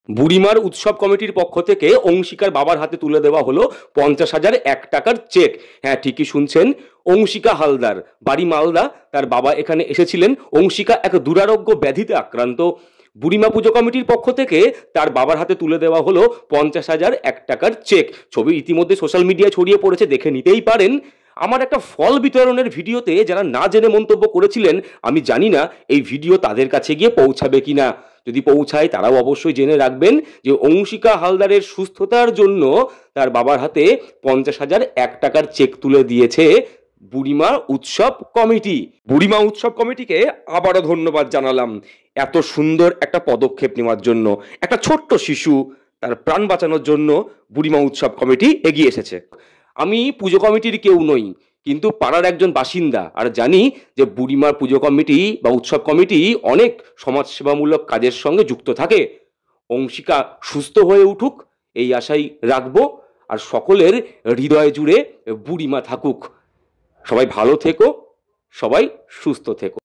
বুড়িমার উৎসব কমিটির পক্ষ থেকে অংশিকার বাবার হাতে তুলে দেওয়া হলো 50,000 টাকার চেক। হ্যাঁ, ঠিকই শুনছেন, অংশিকা হালদার, বাড়ি মালদা। তার বাবা এখানে এসেছিলেন। অংশিকা এক দুরারোগ্য ব্যাধিতে আক্রান্ত। বুড়িমা পুজো কমিটির পক্ষ থেকে তার বাবার হাতে তুলে দেওয়া হলো 50,000 টাকার চেক। ছবি ইতিমধ্যে সোশ্যাল মিডিয়ায় ছড়িয়ে পড়েছে, দেখে নিতেই পারেন। আমার একটা ফল বিতরণের ভিডিওতে যারা না জেনে মন্তব্য করেছিলেন, আমি জানি না এই ভিডিও তাদের কাছে গিয়ে পৌঁছাবে কিনা। যদি পৌঁছায় তারাও অবশ্যই জেনে রাখবেন যে অংশিকা হালদারের সুস্থতার জন্য তার বাবার হাতে 50,000 টাকার চেক তুলে দিয়েছে বুড়িমা উৎসব কমিটি। বুড়িমা উৎসব কমিটিকে আবারও ধন্যবাদ জানালাম এত সুন্দর একটা পদক্ষেপ নেওয়ার জন্য। একটা ছোট্ট শিশু, তার প্রাণ বাঁচানোর জন্য বুড়িমা উৎসব কমিটি এগিয়ে এসেছে। আমি পুজো কমিটির কেউ নই, কিন্তু পাড়ার একজন বাসিন্দা, আর জানি যে বুড়িমার পুজো কমিটি বা উৎসব কমিটি অনেক সমাজসেবামূলক কাজের সঙ্গে যুক্ত থাকে। অংশিকা সুস্থ হয়ে উঠুক এই আশাই রাখবো, আর সকলের হৃদয় জুড়ে বুড়িমা থাকুক। সবাই ভালো থেকো, সবাই সুস্থ থেকো।